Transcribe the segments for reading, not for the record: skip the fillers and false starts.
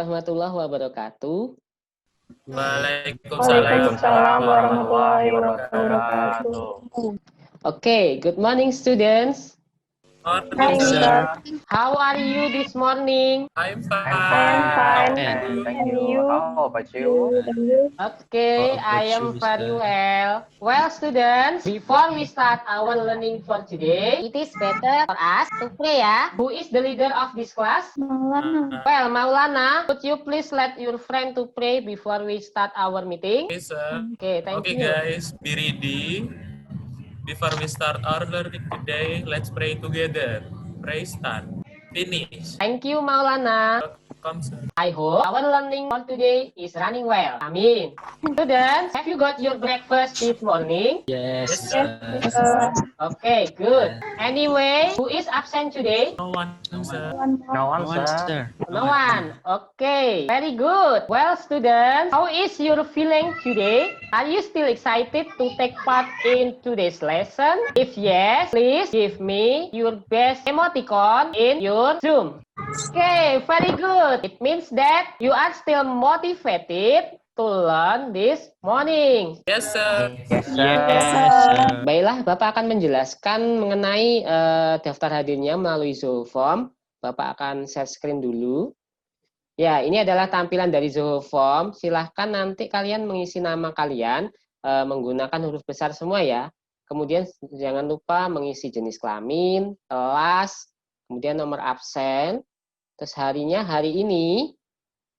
warahmatullahi wabarakatuh. Waalaikumsalam warahmatullahi wabarakatuh. Okay, good morning students. Morning, sir. How are you this morning? I'm fine. Thank you. How about you? Okay, I am very well. Well, students, before we start our learning for today, it is better for us to pray, ya. Who is the leader of this class? Maulana. Well, Maulana, could you please let your friend to pray before we start our meeting? Okay, sir. Okay, thank Okay, you. guys, be ready. Before we start our learning today, let's pray together. Pray start. Finish. Thank you, Maulana. Welcome, sir. I hope our learning for today is running well. Amin. Students, have you got your breakfast this morning? Yes, sir. Okay, good. Anyway, who is absent today? No one, sir. No one, sir. No one. Okay, very good. Well, students, how is your feeling today? Are you still excited to take part in today's lesson? If yes, please give me your best emoticon in your Zoom. Okay, very good. It means that you are still motivated to learn this morning. Yes, sir. Yes, sir. Baiklah, Bapak akan menjelaskan mengenai daftar hadirnya melalui Zoho Form. Bapak akan share screen dulu. Ya, ini adalah tampilan dari Zoho Form. Silahkan nanti kalian mengisi nama kalian menggunakan huruf besar semua ya. Kemudian jangan lupa mengisi jenis kelamin, kelas, kemudian nomor absen, terus harinya hari ini.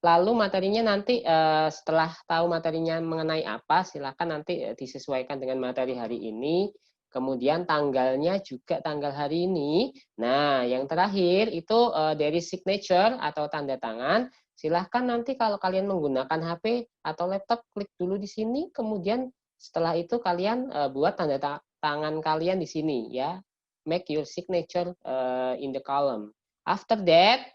Lalu materinya nanti setelah tahu materinya mengenai apa, silakan nanti disesuaikan dengan materi hari ini. Kemudian tanggalnya juga tanggal hari ini. Nah, yang terakhir itu dari signature atau tanda tangan. Silahkan nanti kalau kalian menggunakan HP atau laptop, klik dulu di sini. Kemudian setelah itu kalian buat tanda tangan kalian di sini ya. Make your signature in the column. After that,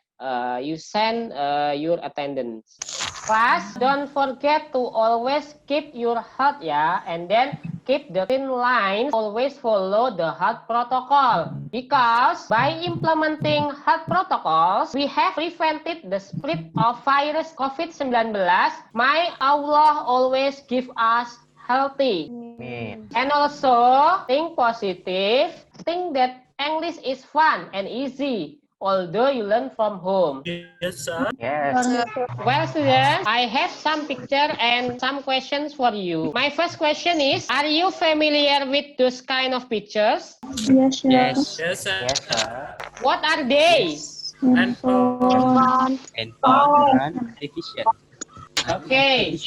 you send your attendance. Class, don't forget to always keep your heart ya, and then keep the thin lines. Always follow the heart protocol because by implementing heart protocols, we have prevented the spread of virus COVID-19. May Allah always give us healthy. And also think positive. Think that English is fun and easy. Although you learn from home. Yes, sir. Yes. Well, students, I have some picture and some questions for you. My first question is, are you familiar with those kind of pictures? Yes. Yes, sir. Yes, sir. What are they? Handphone. Television. Okay.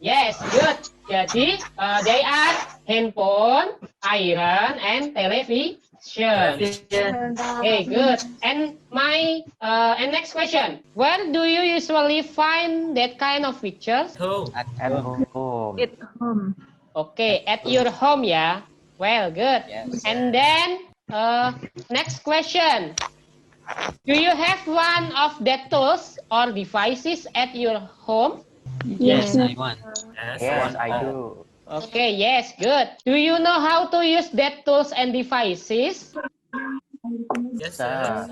Yes, good. Jadi, they are handphone, iron, and television. Okay, good. And my and next question. Where do you usually find that kind of pictures? Home. At home. Okay, at your home ya. Well, good. Yes. And then next question. Do you have one of that tools or devices at your home? Yes, I want. Yes, I do. Okay, yes, good. Do you know how to use that tools and devices? Yes, sir.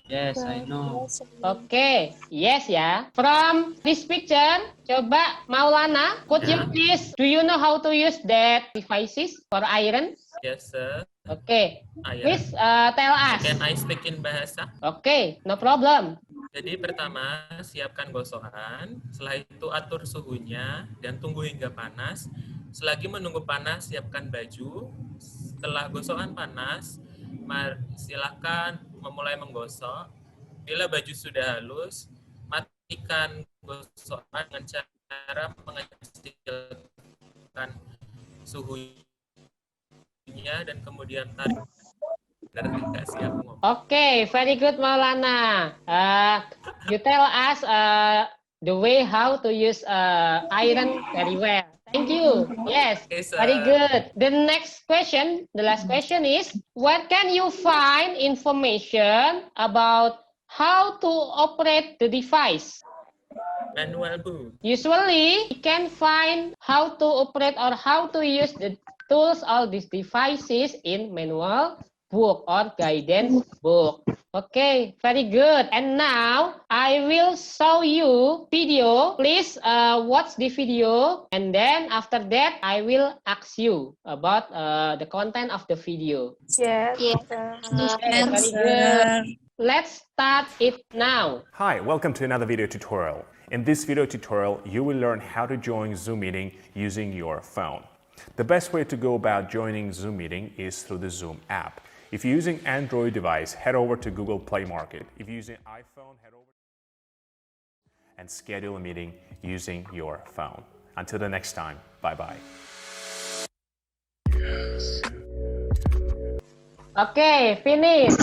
Yes, I know. Okay, yes ya. From this picture, coba Maulana, could you please, do you know how to use that devices for iron? Yes, sir. Okay, please tell us. Can I speak in bahasa? Okay, no problem. Jadi pertama, siapkan gosokan. Setelah itu atur suhunya dan tunggu hingga panas. Selagi menunggu panas, siapkan baju. Setelah gosokan panas, silakan memulai menggosok. Bila baju sudah halus, matikan gosokan dengan cara mengecilkan suhunya dan kemudian tarik. Okay, very good Maulana. You tell us the way how to use iron very well. Thank you. Yes, very good. The next question, the last question is, where can you find information about how to operate the device? Manual book. Usually, you can find how to operate or how to use the tools or these devices in manual book or guidance book. Okay, very good. And now I will show you video. Please watch the video, and then after that I will ask you about the content of the video. Yes. Okay, very good. Let's start it now. Hi, welcome to another video tutorial. In this video tutorial, you will learn how to join Zoom meeting using your phone. The best way to go about joining Zoom meeting is through the Zoom app. If you're using Android device, head over to Google Play Market. If you're using iPhone, head over and schedule a meeting using your phone. Until the next time, bye-bye. Okay, finish.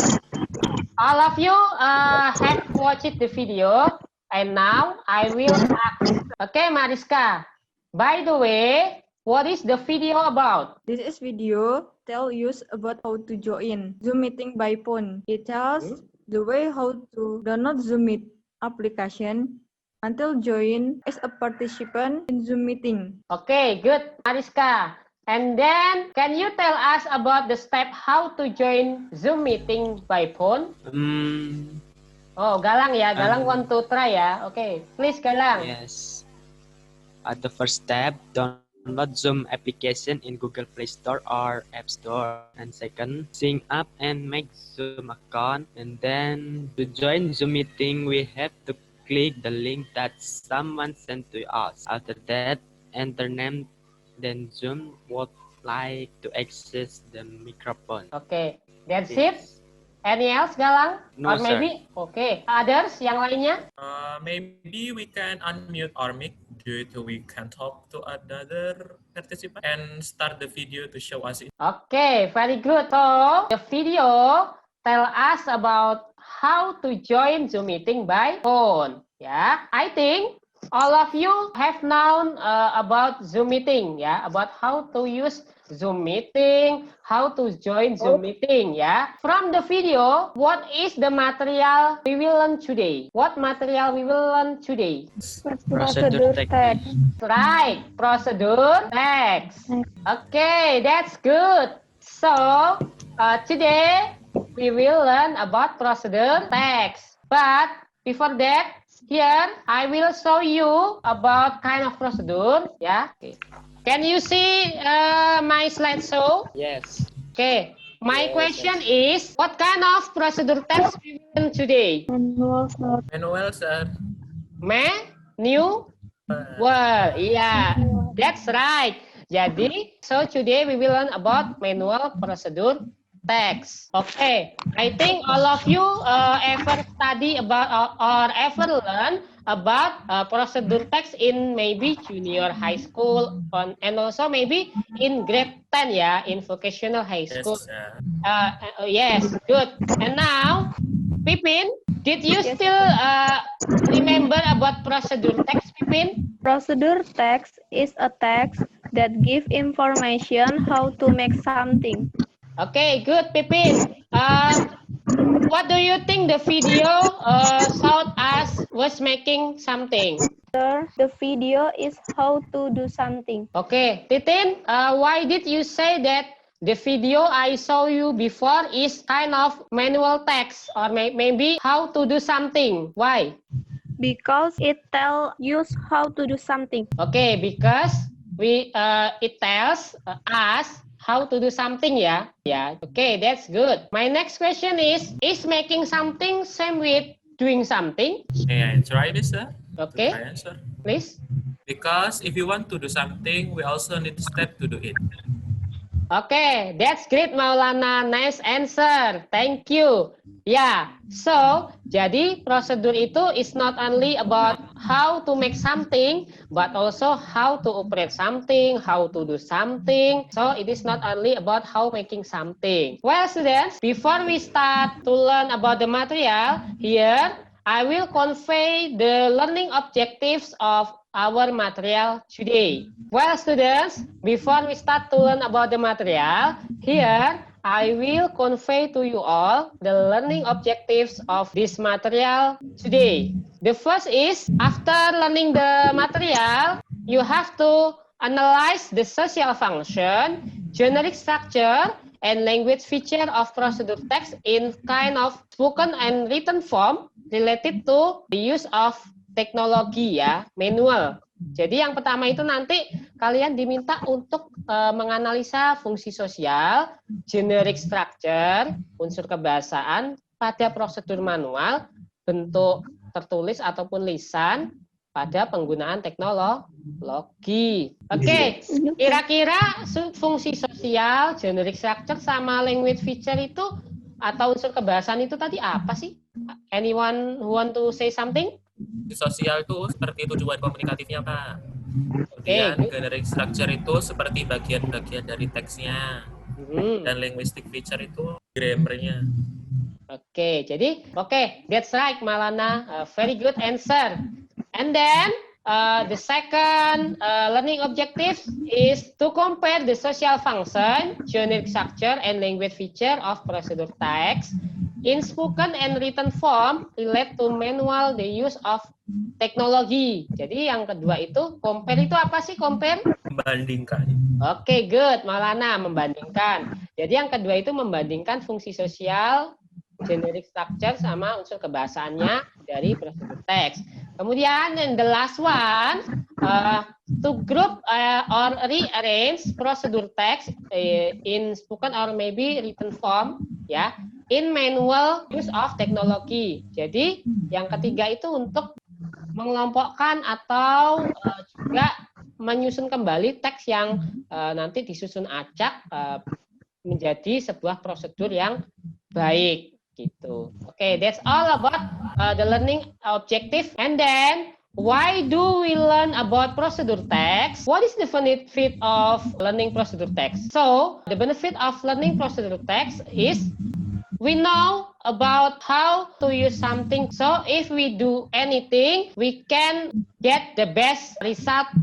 All of you have watched the video, and now I will ask. Okay, Mariska. By the way, what is the video about? This is video tell you about how to join Zoom meeting by phone. It tells the way how to download Zoom Meet application until join as a participant in Zoom meeting. Okay, good, Mariska. And then, can you tell us about the step how to join Zoom meeting by phone? Oh, Galang ya. Galang want to try ya. Okay, please Galang. Yes. At the first step, download Zoom application in Google Play Store or App Store. And second, sign up and make Zoom account. And then to join Zoom meeting, we have to click the link that someone sent to us. After that, enter name, then Zoom would like to access the microphone. Okay, that's it. Any else, Galang? No, or maybe, okay. Others, yang lainnya? Maybe we can unmute our mic due to we can talk to another participant and start the video to show us. Okay, very good. So, the video tell us about how to join Zoom meeting by phone. Yeah, I think all of you have known about Zoom meeting, yeah, about how to use Zoom meeting, how to join Zoom meeting, yeah. From the video, what is the material we will learn today? What material we will learn today? Procedure text. Right, procedure text. Okay, that's good. So, today we will learn about procedure text. But before that, here I will show you about kind of procedure. Yeah. Okay. Can you see my slideshow? Yes. Okay. My question is, what kind of procedure text we will learn today? Manuel, sir. New? Well, yeah, that's right. Jadi, so today we will learn about manual procedure text. Okay, I think all of you ever study about or ever learn about procedure text in maybe junior high school and also maybe in grade 10 ya, in vocational high school. Yes, Yes, good. And now, Pipin, did you still remember about procedure text, Pipin? Procedure text is a text that give information how to make something. Okay, good, Pipin. What do you think the video showed us was making something? The video is how to do something. Okay, Titin, why did you say that the video I saw you before is kind of manual text or maybe how to do something? Why? Because it tells you how to do something. Okay, because it tells us how to do something, yeah? Yeah, okay, that's good. My next question is making something same with doing something? May I try this, sir? Okay, I answer. please. Because if you want to do something, we also need step to do it. Okay, that's great, Maulana. Nice answer. Thank you. Yeah, so jadi prosedur itu is not only about how to make something, but also how to operate something, how to do something. So it is not only about how making something. Well, students, before we start to learn about the material, here I will convey the learning objectives of our material today. Well, students, before we start to learn about the material, here I will convey to you all the learning objectives of this material today. The first is, after learning the material, you have to analyze the social function, generic structure, and language feature of procedure text in kind of spoken and written form related to the use of teknologi ya, manual. Jadi yang pertama itu nanti kalian diminta untuk menganalisa fungsi sosial, generic structure, unsur kebahasaan pada prosedur manual, bentuk tertulis ataupun lisan pada penggunaan teknologi. Oke, kira-kira fungsi sosial, generic structure, sama language feature itu atau unsur kebahasaan itu tadi apa sih? Anyone who want to say something? Sosial itu seperti tujuan komunikatifnya, Kak. Kemudian generic structure itu seperti bagian-bagian dari teksnya. Dan linguistic feature itu grammarnya. Oke, jadi that's right, Malana. Very good answer. And then the second learning objective is to compare the social function, generic structure, and language feature of procedure text in spoken and written form relate to manual the use of teknologi. Jadi yang kedua itu compare itu apa sih compare? Membandingkan. Oke, good, Malana, membandingkan. Jadi yang kedua itu membandingkan fungsi sosial, generic structure sama unsur kebahasaannya dari procedure text. Kemudian the last one to group or rearrange procedure text in spoken or maybe written form ya in manual use of teknologi. Jadi yang ketiga itu untuk mengelompokkan atau juga menyusun kembali teks yang nanti disusun acak menjadi sebuah prosedur yang baik. Gitu. Okay, that's all about the learning objective. And then, why do we learn about procedure text? What is the benefit of learning procedure text? So, the benefit of learning procedure text is we know about how to use something. So, if we do anything, we can get the best result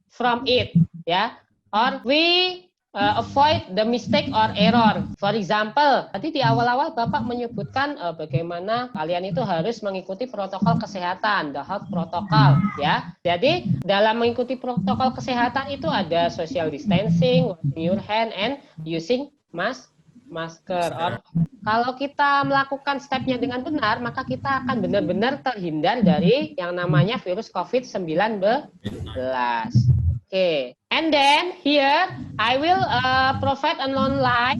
from it. Yeah, or we avoid the mistake or error. For example, tadi di awal-awal Bapak menyebutkan bagaimana kalian itu harus mengikuti protokol kesehatan, the health protocol, ya. Jadi dalam mengikuti protokol kesehatan itu ada social distancing, washing your hand, and using masker. Or, kalau kita melakukan stepnya dengan benar, maka kita akan benar-benar terhindar dari yang namanya virus COVID-19. Okay, and then here I will provide an online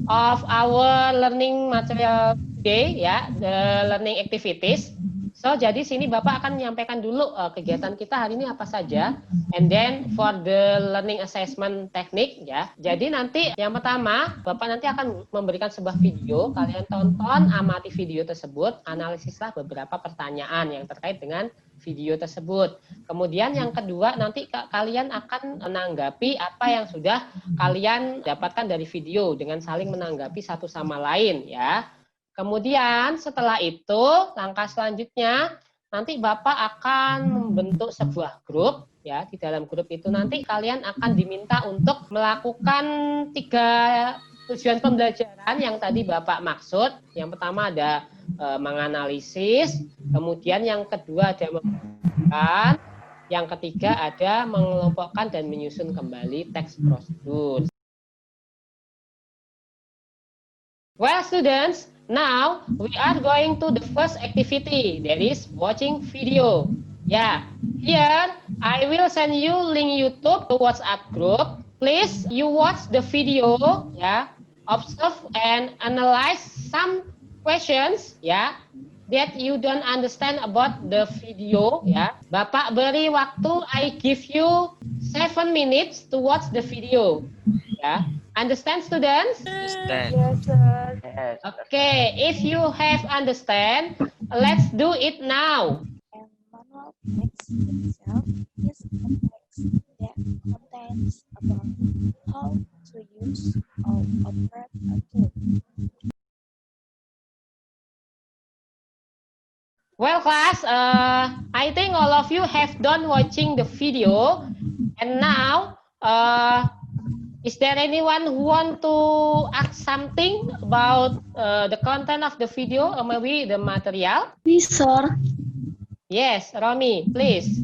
of our learning material today, ya, the learning activities. So, jadi sini Bapak akan menyampaikan dulu kegiatan kita hari ini apa saja, and then for the learning assessment teknik, ya. Jadi nanti yang pertama Bapak nanti akan memberikan sebuah video, kalian tonton, amati video tersebut, analisislah beberapa pertanyaan yang terkait dengan video tersebut. Kemudian yang kedua nanti kalian akan menanggapi apa yang sudah kalian dapatkan dari video dengan saling menanggapi satu sama lain, ya. Kemudian setelah itu langkah selanjutnya nanti Bapak akan membentuk sebuah grup, ya. Di dalam grup itu nanti kalian akan diminta untuk melakukan 3 tujuan pembelajaran yang tadi Bapak maksud. Yang pertama ada menganalisis, kemudian yang kedua ada membandingkan, yang ketiga ada mengelompokkan dan menyusun kembali teks prosedur. Well, students, now we are going to the first activity, that is watching video. Yeah, here I will send you link YouTube to WhatsApp group. Please, you watch the video, yeah, observe and analyze some questions, ya, that you don't understand about the video, ya. Bapak beri waktu, I give you 7 minutes to watch the video, ya. Understand, students? Understand. Yes, sir. Yes. Okay, if you have understand, let's do it now. And manual text itself is a text that contains about how to use or operate a tool. Well, class, I think all of you have done watching the video, and now, is there anyone who want to ask something about the content of the video or maybe the material? Yes, sir. Yes, Romy, please.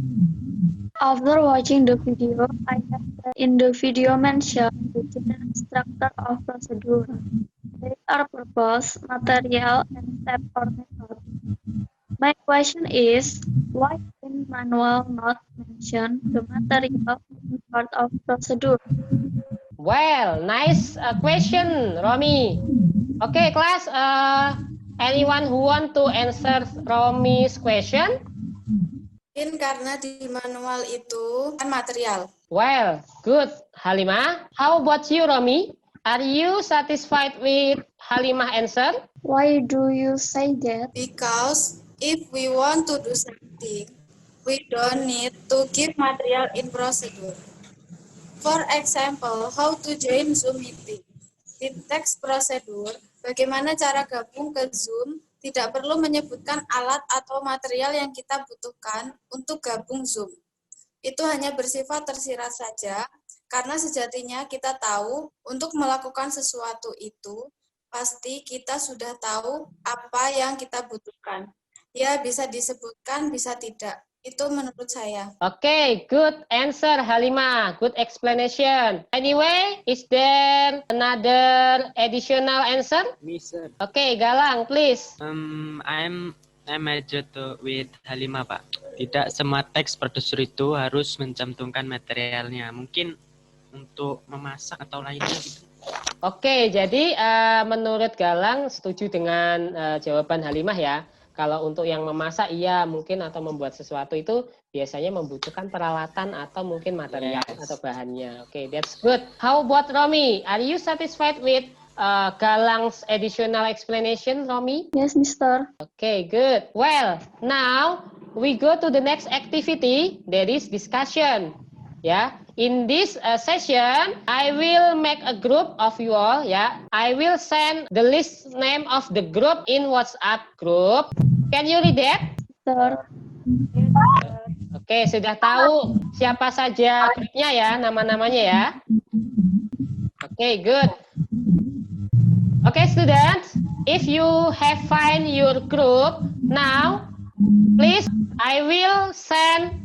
After watching the video, I have in the video mentioned the generic structure of procedure. They are purpose, material, and step or method. My question is, why in manual not mention the material in part of procedure? Well, nice question, Romi. Okay, class. Anyone who want to answer Romi's question? Mungkin karena di manual itu kan material. Well, good, Halimah. How about you, Romi? Are you satisfied with Halimah answer? Why do you say that? Because if we want to do something, we don't need to give material in procedure. For example, how to join Zoom meeting. Di teks prosedur, bagaimana cara gabung ke Zoom, tidak perlu menyebutkan alat atau material yang kita butuhkan untuk gabung Zoom. Itu hanya bersifat tersirat saja, karena sejatinya kita tahu untuk melakukan sesuatu itu, pasti kita sudah tahu apa yang kita butuhkan. Ya, bisa disebutkan, bisa tidak. Itu menurut saya. Okay, good answer, Halimah. Good explanation. Anyway, is there another additional answer? Me, sir. Okay, Galang, please. I'm major with Halimah, Pak. Tidak semua teks produser itu harus mencantumkan materialnya. Mungkin untuk memasak atau lainnya gitu. Oke, jadi menurut Galang setuju dengan jawaban Halimah ya. Kalau untuk yang memasak iya mungkin atau membuat sesuatu itu biasanya membutuhkan peralatan atau mungkin material atau bahannya. Oke, that's good. How about Romi? Are you satisfied with Galang's additional explanation, Romi? Yes, Mister. Okay, good. Well, now we go to the next activity, that is discussion. Yeah, in this session, I will make a group of you all. Yeah, I will send the list name of the group in WhatsApp group. Can you read that? Mister. Oke, sudah tahu siapa saja grupnya ya, nama-namanya ya. Oke, good. Okay, students, if you have find your group now, please, I will send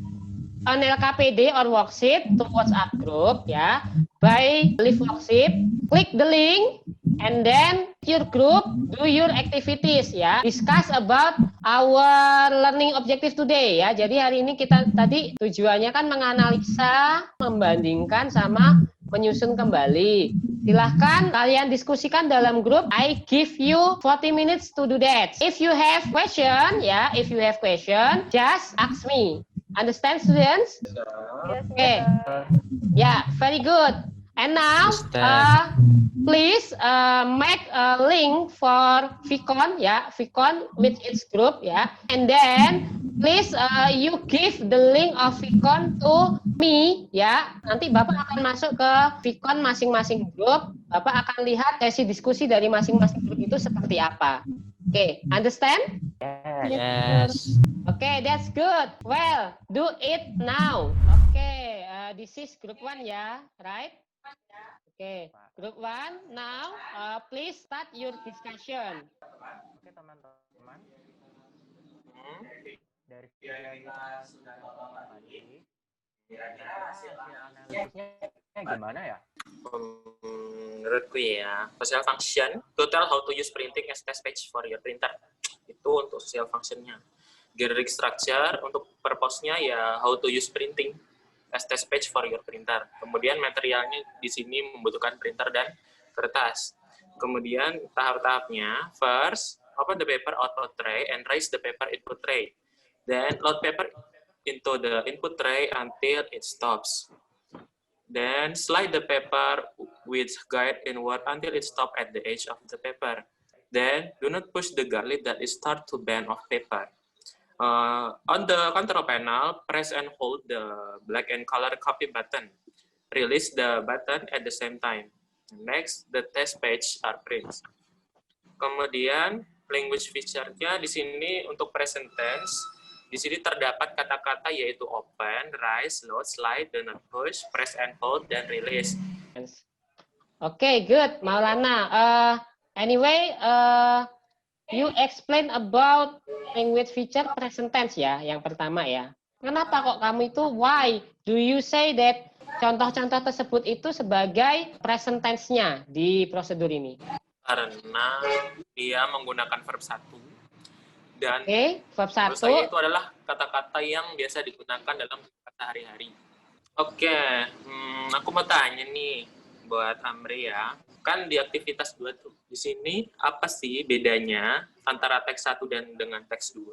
an LKPD or worksheet to WhatsApp group ya. By leave worksheet, click the link and then your group do your activities ya. Discuss about our learning objective today ya. Jadi hari ini kita tadi tujuannya kan menganalisa, membandingkan sama menyusun kembali. Silahkan kalian diskusikan dalam grup. I give you 40 minutes to do that. If you have question ya, just ask me. Understand, students? Yes, Okay. Yeah, very good. And now, please make a link for Vicon, ya, Vicon with its group, ya. And then, please you give the link of Vicon to me, ya. Nanti Bapak akan masuk ke Vicon masing-masing grup. Bapak akan lihat sesi diskusi dari masing-masing grup itu seperti apa. Okay, understand? Yes. Okay, that's good. Well, do it now. Okay, this is group 1 ya, right? Okay, group 1 now. Please start your discussion. Oke, teman-teman. Dari kita sudah tadi, kira-kira hasil analisisnya gimana ya? Menurutku ya, social function to tell how to use printing as test page for your printer. Itu untuk social functionnya. Generic structure untuk purpose-nya ya how to use printing as test page for your printer. Kemudian materialnya di sini membutuhkan printer dan kertas. Kemudian tahap-tahapnya, first open the paper output tray and raise the paper input tray. Then load paper into the input tray until it stops. Then slide the paper with guide inward until it stops at the edge of the paper. Then do not push the guide that it start to bend off paper. On the control panel, press and hold the black and color copy button. Release the button at the same time. Next, the test page are print. Kemudian language feature-nya di sini untuk present tense. Di sini terdapat kata-kata yaitu open, rise, load, slide, do not push, press and hold, dan release. Okay, good, Maulana. Anyway, you explain about language feature present tense ya, yang pertama ya. Kenapa kok kamu itu, why do you say that contoh-contoh tersebut itu sebagai present tense-nya di prosedur ini? Karena dia menggunakan verb 1 dan Oke, verb menurut saya 1. itu adalah kata-kata yang biasa digunakan dalam sehari-hari. Oke, aku mau tanya nih buat Amri ya. Kan di aktivitas 2 tuh. Di sini apa sih bedanya antara teks 1 dan dengan teks 2?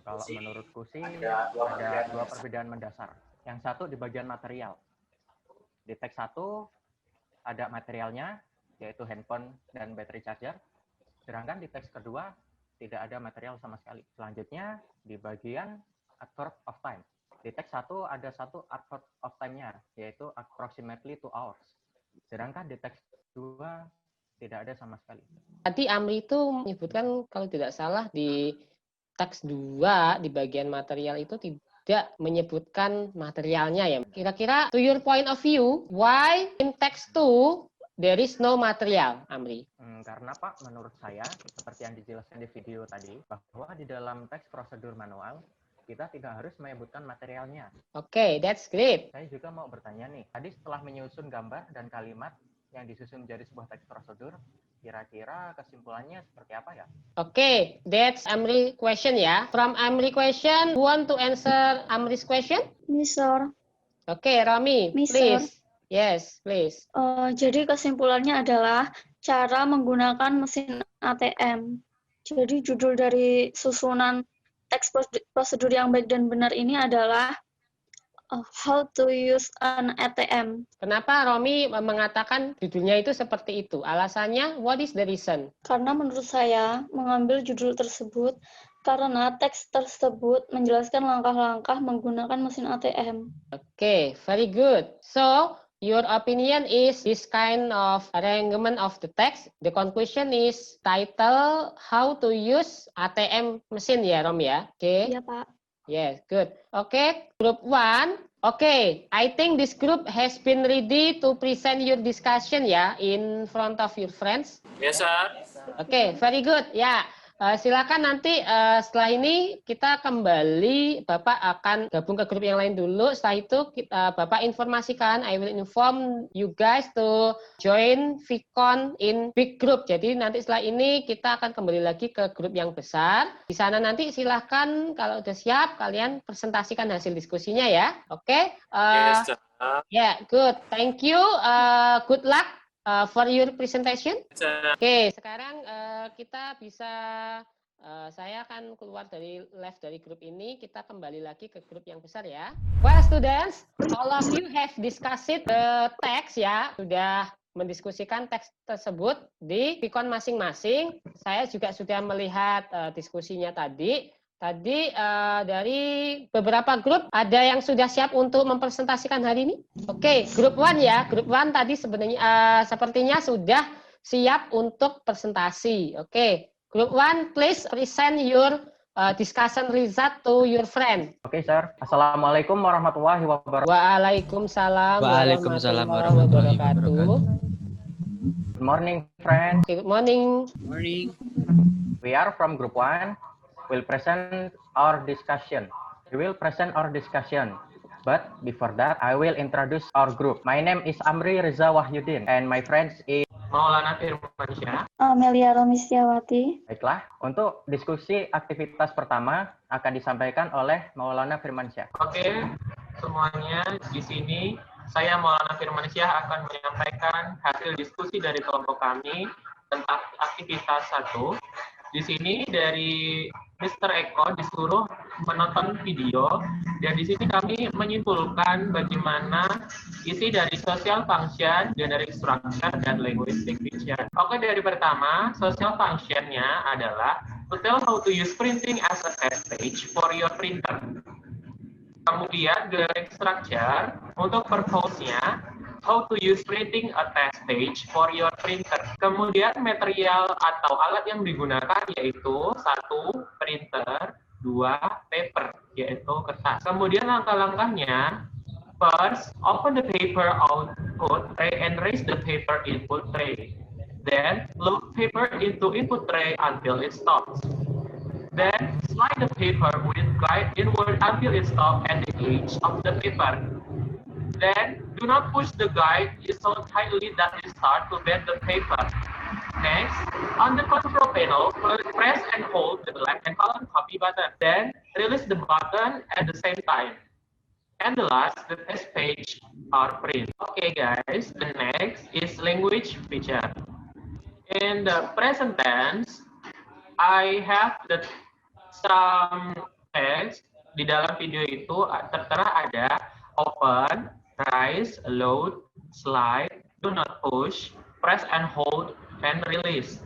Kalau menurutku sih ada 2 perbedaan mendasar. Yang satu di bagian material. Di teks 1 ada materialnya, yaitu handphone dan battery charger. Sedangkan di teks kedua tidak ada material sama sekali. Selanjutnya di bagian adverb of time. Di teks 1 ada satu adverb of time-nya, yaitu approximately 2 hours. Sedangkan di teks 2 tidak ada sama sekali. Tadi Amri itu menyebutkan kalau tidak salah di teks 2 di bagian material itu tidak menyebutkan materialnya ya. Kira-kira to your point of view, why in text 2 there is no material, Amri? Karena Pak, menurut saya, seperti yang dijelaskan di video tadi, bahwa di dalam teks prosedur manual, kita tidak harus menyebutkan materialnya. Oke, that's great. Saya juga mau bertanya nih, tadi setelah menyusun gambar dan kalimat yang disusun menjadi sebuah teks prosedur, kira-kira kesimpulannya seperti apa ya? Oke, that's Amri question ya. From Amri question, you want to answer Amri's question? Misal, Oke, Rami, Miss, please. Yes, please. jadi kesimpulannya adalah cara menggunakan mesin ATM. Jadi judul dari susunan teks prosedur yang baik dan benar ini adalah How to use an ATM. Kenapa Romi mengatakan judulnya itu seperti itu? Alasannya, what is the reason? Karena menurut saya mengambil judul tersebut karena teks tersebut menjelaskan langkah-langkah menggunakan mesin ATM. Okay, very good. So, your opinion is this kind of arrangement of the text. The conclusion is title How to use ATM mesin ya, Rom ya? Okay. Iya, Pak. Yes, good. Okay, group 1. Okay, I think this group has been ready to present your discussion ya in front of your friends. Yes, sir. Okay, very good. Ya, silakan nanti setelah ini kita kembali, Bapak akan gabung ke grup yang lain dulu. Setelah itu Bapak informasikan, I will inform you guys to join Vicon in big group. Jadi nanti setelah ini kita akan kembali lagi ke grup yang besar. Di sana nanti silahkan kalau udah siap kalian presentasikan hasil diskusinya ya. Oke? Yes, sir. Yeah, good. Thank you. Good luck for your presentation. Oke, sekarang kita bisa, saya akan keluar dari live dari grup ini, kita kembali lagi ke grup yang besar ya. Well students, all of you have discussed the text ya, sudah mendiskusikan teks tersebut di Vicon masing-masing. Saya juga sudah melihat diskusinya tadi. Tadi dari beberapa grup ada yang sudah siap untuk mempresentasikan hari ini. Oke, grup 1 ya. Grup 1 tadi sebenarnya sepertinya sudah siap untuk presentasi. Oke, grup 1 please present your discussion result to your friend. Oke, sir. Assalamualaikum warahmatullahi wabarakatuh. Waalaikumsalam warahmatullahi wabarakatuh. Good morning, friends. Good morning. Morning. We are from group 1. We'll present our discussion. We will present our discussion. But before that, I will introduce our group. My name is Amri Reza Wahyudin, and my friends is Maulana Firmansyah. Amelia Romistiawati. Baiklah, untuk diskusi aktivitas pertama akan disampaikan oleh Maulana Firmansyah. Oke, semuanya di sini saya Maulana Firmansyah akan menyampaikan hasil diskusi dari kelompok kami tentang aktivitas 1. Di sini dari Mr. Eko disuruh menonton video dan di sini kami menyimpulkan bagaimana isi dari social function, generic structure, dan linguistic vision. Oke, dari pertama, social function-nya adalah to tell how to use printing as a test page for your printer. Kemudian generic structure untuk purpose-nya, how to use printing a test page for your printer. Kemudian material atau alat yang digunakan yaitu 1. Printer, 2. Paper, yaitu kertas. Kemudian langkah-langkahnya, first, open the paper output tray and raise the paper input tray. Then, load paper into input tray until it stops. Then, slide the paper with guide inward until it stops at the edge of the paper. Then, do not push the guide so tightly that you start to bend the paper. Next, on the control panel, press and hold the black and color copy button. Then, release the button at the same time. And the last, the test page or print. Okay, guys, the next is language feature. In the present tense, I have some text. Di dalam video itu tertera ada open, rise, load, slide, do not push, press and hold, and release.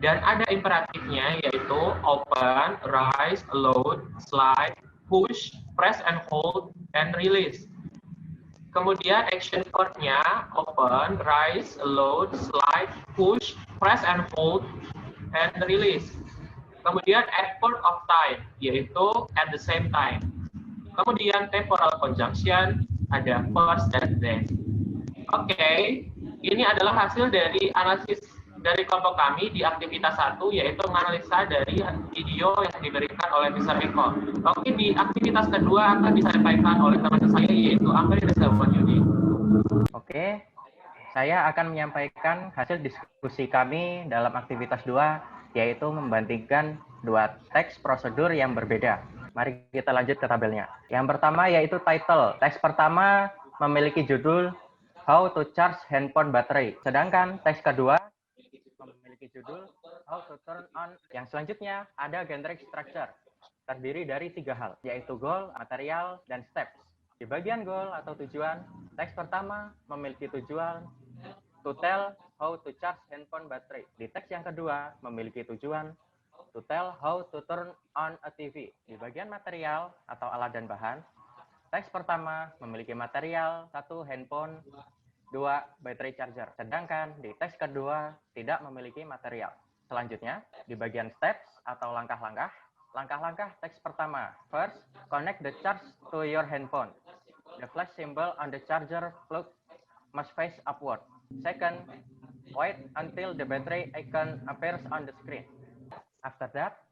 Dan ada imperatifnya yaitu open, rise, load, slide, push, press and hold, and release. Kemudian action verb-nya open, rise, load, slide, push, press and hold, and release. Kemudian adverb of time, yaitu at the same time. Kemudian temporal conjunction, ada first dan then. Oke, ini adalah hasil dari analisis dari kelompok kami di aktivitas 1, yaitu menganalisa dari video yang diberikan oleh Mr. Eko. Oke, di aktivitas kedua akan disampaikan oleh teman saya, yaitu Amri Rizalwanyudi. Oke, saya akan menyampaikan hasil diskusi kami dalam aktivitas 2, yaitu membandingkan dua teks prosedur yang berbeda. Mari kita lanjut ke tabelnya. Yang pertama yaitu title. Teks pertama memiliki judul How to Charge Handphone Battery. Sedangkan teks kedua memiliki judul How to Turn On. Yang selanjutnya ada generic structure. Terdiri dari 3 hal, yaitu goal, material, dan steps. Di bagian goal atau tujuan, teks pertama memiliki tujuan to tell how to charge handphone battery. Di teks yang kedua memiliki tujuan to tell how to turn on a TV. Di bagian material atau alat dan bahan, teks pertama memiliki material 1 handphone, 2 battery charger. Sedangkan di teks kedua tidak memiliki material. Selanjutnya, di bagian steps atau langkah-langkah, langkah-langkah teks pertama. First, connect the charge to your handphone. The flash symbol on the charger plug must face upward. Second, wait until the battery icon appears on the screen. After that,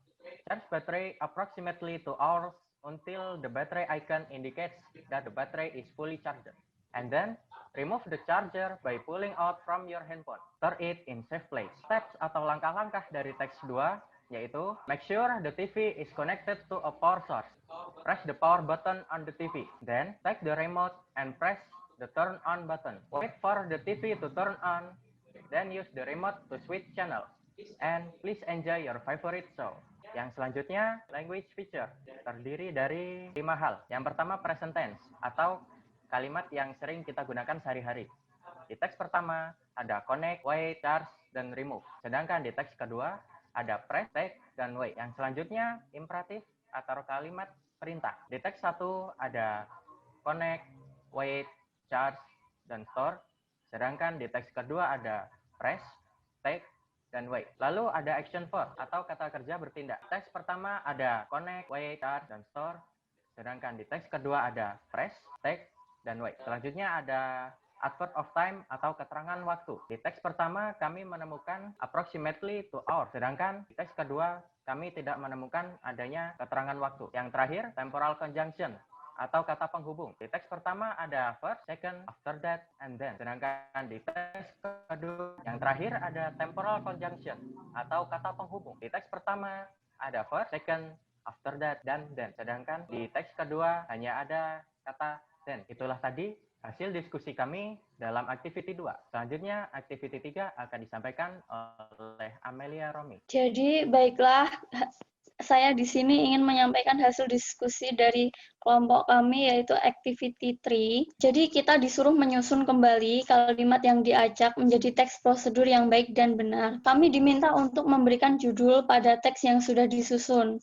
charge battery approximately 2 hours until the battery icon indicates that the battery is fully charged. And then, remove the charger by pulling out from your handphone. Store it in safe place. Steps atau langkah-langkah dari teks 2 yaitu make sure the TV is connected to a power source. Press the power button on the TV. Then, take the remote and press the turn on button. Wait for the TV to turn on, then use the remote to switch channel. And please enjoy your favorite show. Yang selanjutnya, language feature. Terdiri dari 5 hal. Yang pertama, present tense, atau kalimat yang sering kita gunakan sehari-hari. Di teks pertama, ada connect, wait, charge, dan remove. Sedangkan di teks kedua, ada press, take, dan wait. Yang selanjutnya, imperatif, atau kalimat perintah. Di teks 1, ada connect, wait, charge, dan store. Sedangkan di teks kedua ada press, take, dan wait. Lalu ada action verb atau kata kerja bertindak. Teks pertama ada connect, wait, charge, dan store. Sedangkan di teks kedua ada press, take, dan wait. Selanjutnya ada adverb of time atau keterangan waktu. Di teks pertama kami menemukan approximately 2 hours. Sedangkan di teks kedua kami tidak menemukan adanya keterangan waktu. Yang terakhir, temporal conjunction atau kata penghubung. Di teks pertama ada first, second, after that, and then. Sedangkan di teks kedua, yang terakhir ada temporal conjunction atau kata penghubung. Di teks pertama ada first, second, after that, dan then. Sedangkan di teks kedua hanya ada kata then. Itulah tadi hasil diskusi kami dalam activity 2. Selanjutnya, activity 3 akan disampaikan oleh Amelia Romi. Jadi, baiklah, saya di sini ingin menyampaikan hasil diskusi dari kelompok kami, yaitu activity 3. Jadi, kita disuruh menyusun kembali kalimat yang diajak menjadi teks prosedur yang baik dan benar. Kami diminta untuk memberikan judul pada teks yang sudah disusun.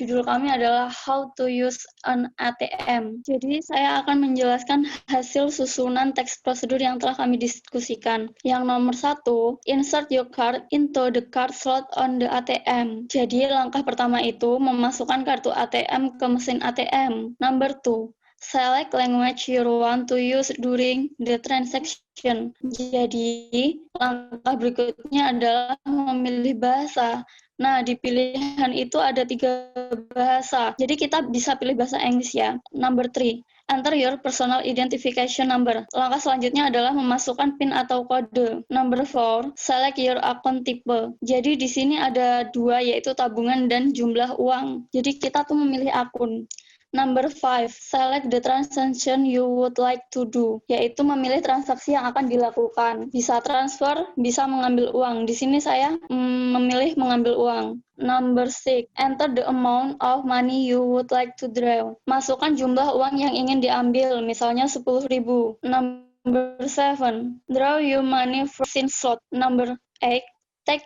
Judul kami adalah How to Use an ATM. Jadi saya akan menjelaskan hasil susunan teks prosedur yang telah kami diskusikan. Yang nomor 1, insert your card into the card slot on the ATM. Jadi langkah pertama itu memasukkan kartu ATM ke mesin ATM. Number 2, select language you want to use during the transaction. Jadi langkah berikutnya adalah memilih bahasa. Nah, di pilihan itu ada 3 bahasa. Jadi kita bisa pilih bahasa Inggris ya. Number 3. Enter your personal identification number. Langkah selanjutnya adalah memasukkan PIN atau kode. Number 4. Select your account type. Jadi di sini ada 2, yaitu tabungan dan jumlah uang. Jadi kita tuh memilih akun. Number 5, select the transaction you would like to do, yaitu memilih transaksi yang akan dilakukan. Bisa transfer, bisa mengambil uang. Di sini saya memilih mengambil uang. Number 6, enter the amount of money you would like to draw. Masukkan jumlah uang yang ingin diambil, misalnya 10.000. Number 7, draw your money from SIM slot. Number 8, take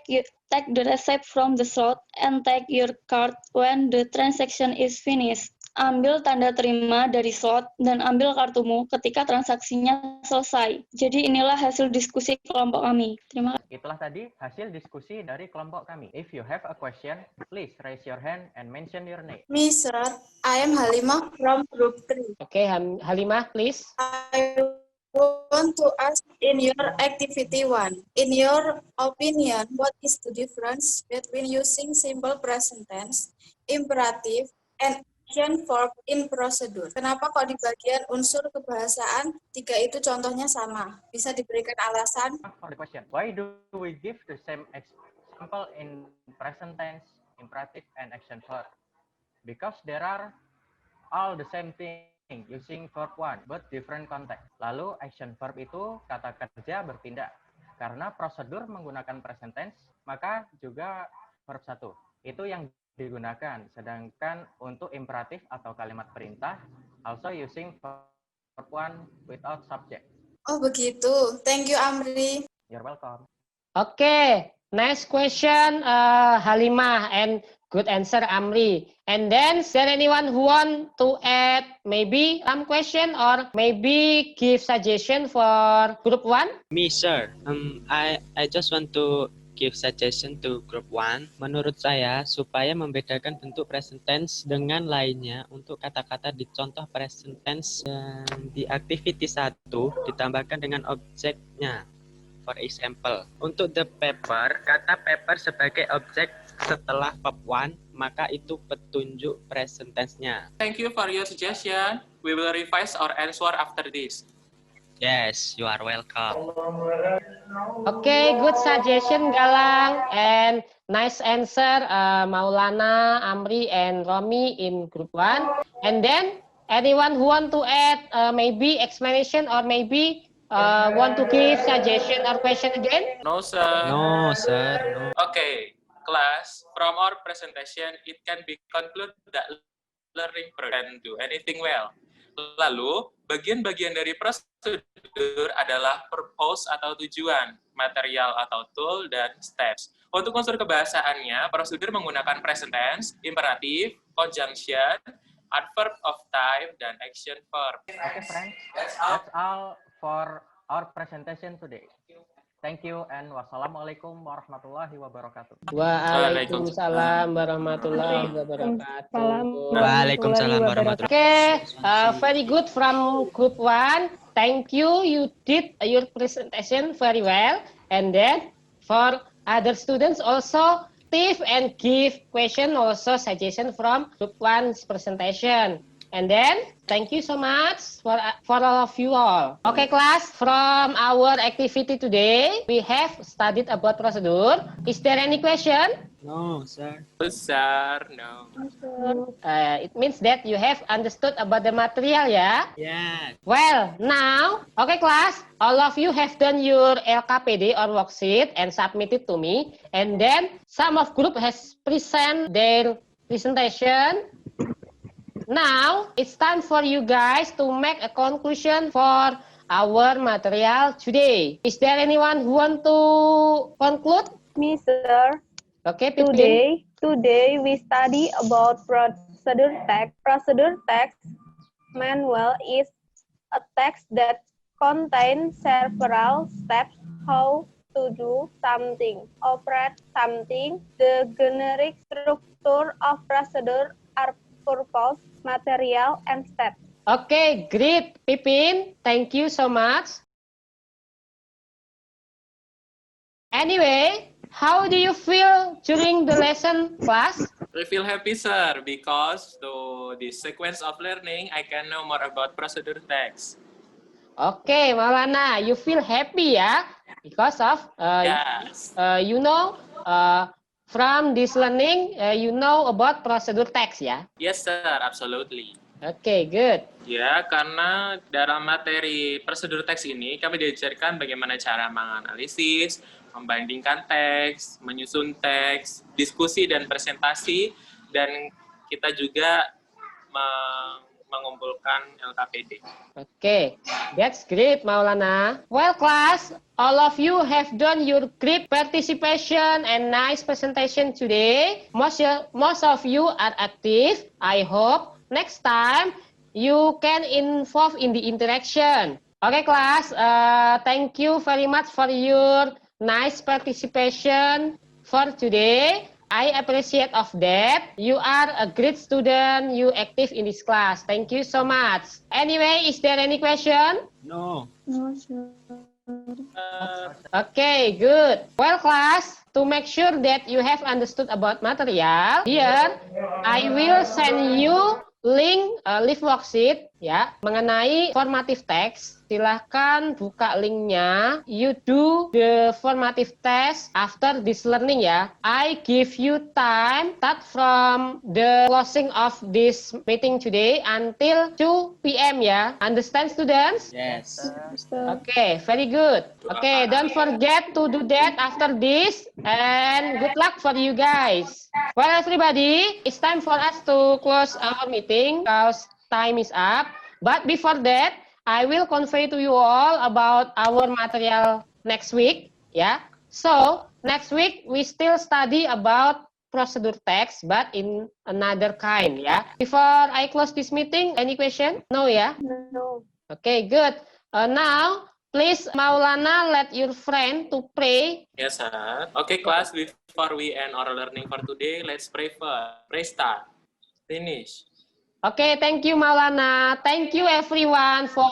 the receipt from the slot and take your card when the transaction is finished. Ambil tanda terima dari slot dan ambil kartumu ketika transaksinya selesai. Jadi inilah hasil diskusi kelompok kami. Terima kasih. Itulah tadi hasil diskusi dari kelompok kami. If you have a question, please raise your hand and mention your name. Me, sir. I am Halimah from group 3. Okay, Halimah, please. I want to ask in your activity 1. In your opinion, what is the difference between using simple present tense, imperative, and action verb in procedure? Kenapa kok di bagian unsur kebahasaan 3 itu contohnya sama? Bisa diberikan alasan? For the question, why do we give the same example in present tense, imperative, and action verb? Because there are all the same thing using verb 1, but different context. Lalu action verb itu kata kerja bertindak. Karena prosedur menggunakan present tense, maka juga verb 1. Itu yang digunakan, sedangkan untuk imperatif atau kalimat perintah also using verb 1 without subject. Oh begitu, thank you Amri. You're welcome. Okay, next question, Halimah, and good answer, Amri. And then, is there anyone who want to add maybe some question or maybe give suggestion for group 1? Me, sir. I just want to give suggestion to group 1. Menurut saya, supaya membedakan bentuk present tense dengan lainnya, untuk kata-kata di contoh present tense dan di activity 1 ditambahkan dengan objeknya. For example, untuk the paper, kata paper sebagai objek setelah verb 1, maka itu petunjuk present tense-nya. Thank you for your suggestion. We will revise our answer after this. Yes, you are welcome. Okay, good suggestion, Galang, and nice answer, Maulana, Amri, and Romi in group 1. And then, anyone who want to add maybe explanation or maybe want to give suggestion or question again? No, sir. No, sir. No. Okay, class, from our presentation, it can be concluded that learning can do anything well. Lalu, bagian-bagian dari prosedur adalah purpose atau tujuan, material atau tool, dan steps. Untuk unsur kebahasaannya, prosedur menggunakan present tense, imperatif, conjunction, adverb of time, dan action verb. Okay, friends, that's all for our presentation today. Thank you and wassalamualaikum warahmatullahi wabarakatuh. Waalaikumsalam warahmatullahi wabarakatuh. Waalaikumsalam warahmatullahi wabarakatuh. Okay, very good from group 1. Thank you. You did your presentation very well. And then for other students also, tip and give question also suggestion from group 1's presentation. And then, thank you so much for all of you all. Okay, class, from our activity today, we have studied about procedure. Is there any question? No, sir. Besar, no. It means that you have understood about the material, yeah? Yeah. Well, now, okay, class, all of you have done your LKPD or worksheet and submitted to me. And then, some of group has present their presentation. Now, it's time for you guys to make a conclusion for our material today. Is there anyone who want to conclude? Me, sir. Okay, Pipin. Today we study about procedure text. Procedure text manual is a text that contains several steps how to do something, operate something. The generic structure of procedure are purpose, material, and step. Okay, great, Pipin. Thank you so much. Anyway, How do you feel during the lesson, class? I feel happy, sir, because through this sequence of learning, I can know more about procedure text. Okay, Maulana, you feel happy ya? Because of, Yes. you know, from this learning, you know about procedure text ya? Yes, sir, absolutely. Okay, good. Ya, karena dalam materi prosedur teks ini, kami diajarkan bagaimana cara menganalisis, membandingkan teks, menyusun teks, diskusi dan presentasi, dan kita juga mengumpulkan LKPD. Okay, that's great, Maulana. Well, class, all of you have done your great participation and nice presentation today. Most of you are active. I hope next time you can involve in the interaction. Okay, class, thank you very much for your nice participation for today. I appreciate of that. You are a great student. You active in this class. Thank you so much. Anyway, is there any question? No. No, sir. Okay, good. Well, class, to make sure that you have understood about material, here I will send you link live worksheet ya mengenai formative text. Silahkan buka linknya. You do the formative test after this learning ya. I give you time start from the closing of this meeting today until 2 p.m. ya. Understand, students? Yes. Okay, very good. Okay, don't forget to do that after this, and good luck for you guys. Well, everybody, it's time for us to close our meeting because time is up. But before that, I will convey to you all about our material next week. Yeah. So next week we still study about procedure text, but in another kind. Yeah. Before I close this meeting, any question? No, yeah. No. Okay, good. Now, please, Maulana, let your friend to pray. Yes, sir. Okay, class, before we end our learning for today, let's pray first. Pray start. Finish. Okay, thank you, Maulana. Thank you, everyone, for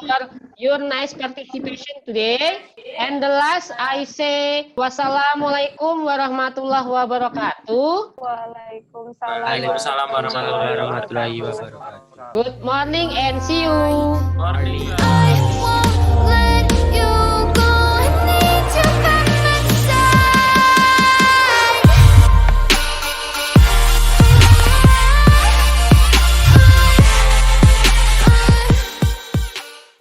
your nice participation today. And the last, I say, wassalamualaikum warahmatullahi wabarakatuh. Waalaikumsalam. Waalaikumsalam warahmatullahi wabarakatuh. Warahmatullahi wabarakatuh. Good morning and see you. Morning.